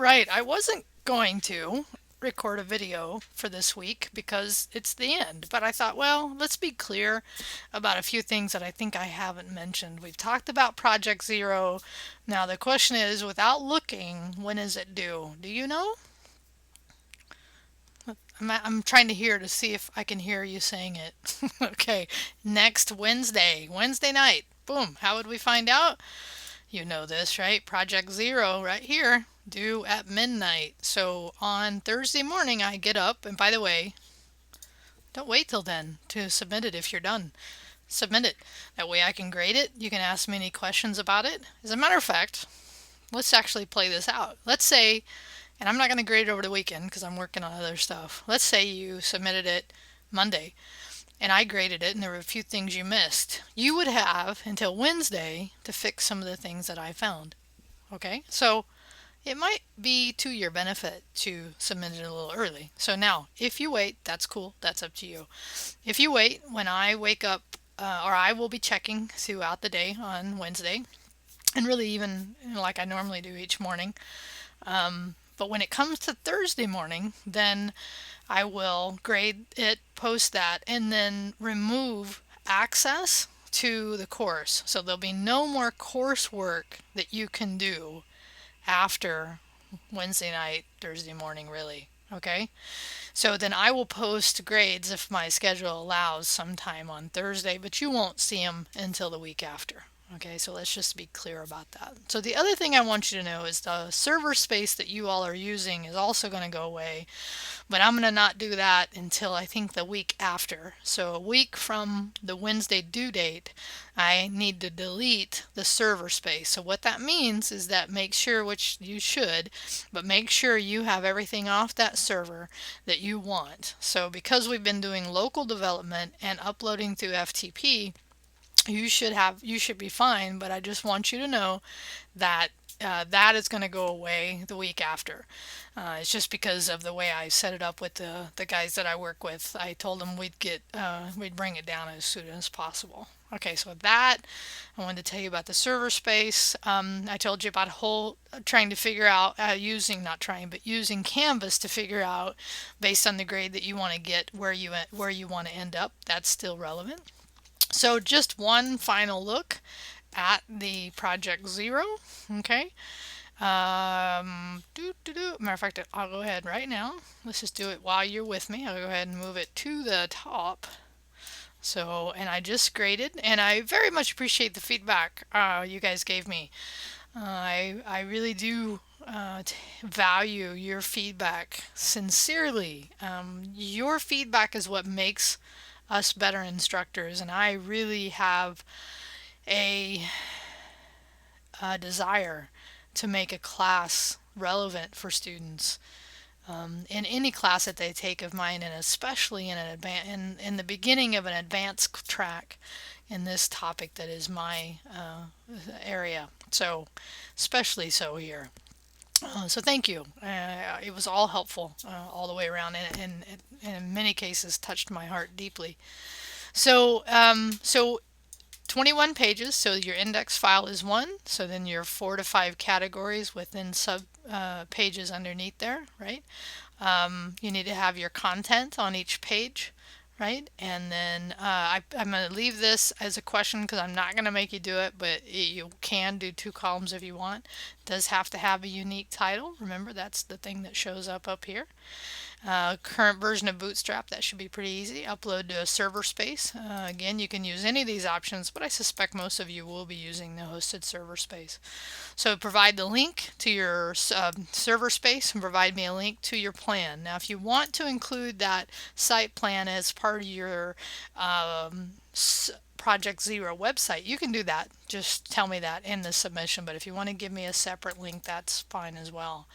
Right, I wasn't going to record a video for this week because it's the end, but I thought, well, let's be clear about a few things that I think I haven't mentioned. We've talked about Project Zero. Now the question is, without looking, when is it due? Do you know? I'm trying to hear to see if I can hear you saying it. Okay, next Wednesday, Wednesday night. Boom. How would we find out? You know this, right? Project Zero right here, due at midnight. So on Thursday morning, I get up, and by the way, don't wait till then to submit it if you're done. Submit it. That way I can grade it. You can ask me any questions about it. As a matter of fact, let's actually play this out. Let's say, and I'm not going to grade it over the weekend because I'm working on other stuff. Let's say you submitted it Monday and I graded it and there were a few things you missed. You would have until Wednesday to fix some of the things that I found. Okay? So it might be to your benefit to submit it a little early. So now, if you wait, that's cool. That's up to you. If you wait, when I wake up, or I will be checking throughout the day on Wednesday, and really even like I normally do each morning. But when it comes to Thursday morning, then I will grade it, post that, and then remove access to the course. So there'll be no more coursework that you can do after Wednesday night, Thursday morning, really. Okay? So then I will post grades if my schedule allows sometime on Thursday, but you won't see them until the week after. Okay, so let's just be clear about that. So the other thing I want you to know is the server space that you all are using is also going to go away, but I'm going to not do that until I think the week after. So a week from the Wednesday due date, I need to delete the server space. So what that means is that make sure, which you should, but make sure you have everything off that server that you want. So because we've been doing local development and uploading through FTP, you should be fine, but I just want you to know that that is going to go away the week after. It's just because of the way I set it up with the guys that I work with. I told them we'd bring it down as soon as possible. Okay, so with that, I wanted to tell you about the server space. I told you about whole trying to figure out using not trying but using Canvas to figure out based on the grade that you want to get where you want to end up. That's still relevant. So just one final look at the Project Zero. Okay. Matter of fact, I'll go ahead right now. Let's just do it while you're with me. I'll go ahead and move it to the top. So, and I just graded, and I very much appreciate the feedback you guys gave me. I really do value your feedback sincerely. Your feedback is what makes us better instructors, and I really have a, a desire to make a class relevant for students in any class that they take of mine, and especially in the beginning of an advanced track in this topic that is my area. So, especially so here. So thank you. It was all helpful all the way around, and in many cases touched my heart deeply. So 21 pages, so your index file is one, so then your 4 to 5 categories within sub pages underneath there, right? You need to have your content on each page, right? And then I'm going to leave this as a question because I'm not going to make you do it, but you can do 2 columns if you want. It does have to have a unique title. Remember, that's the thing that shows up here. Current version of Bootstrap, that should be pretty easy. Upload to a server space. Again, you can use any of these options, but I suspect most of you will be using the hosted server space. So provide the link to your server space and provide me a link to your plan. Now, if you want to include that site plan as part of your Project Zero website, you can do that. Just tell me that in the submission. But if you want to give me a separate link, that's fine as well.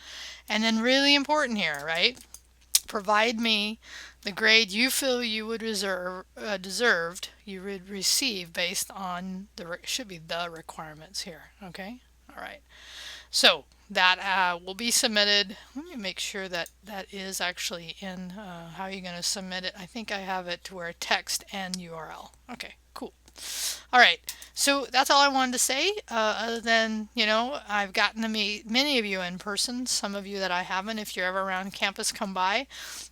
And then really important here, right? Provide me the grade you feel you would you would receive based on should be the requirements here. Okay, all right. So that will be submitted. Let me make sure that that is actually in how you're going to submit it. I think I have it to where text and URL. Okay, cool. All right. So that's all I wanted to say. Other than, I've gotten to meet many of you in person, some of you that I haven't. If you're ever around campus, come by.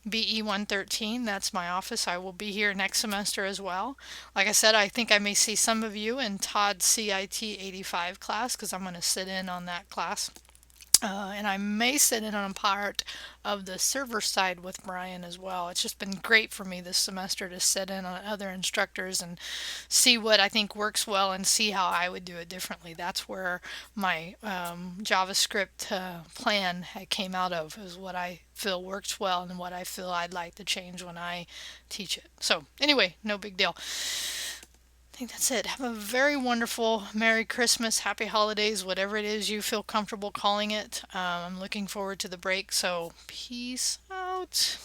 BE113, that's my office. I will be here next semester as well. Like I said, I think I may see some of you in Todd's CIT85 class because I'm going to sit in on that class. And I may sit in on a part of the server side with Brian as well. It's just been great for me this semester to sit in on other instructors and see what I think works well and see how I would do it differently. That's where my JavaScript plan came out of, is what I feel works well and what I feel I'd like to change when I teach it. So, anyway, no big deal. I think that's it. Have a very wonderful Merry Christmas, Happy Holidays, whatever it is you feel comfortable calling it. I'm looking forward to the break, so peace out.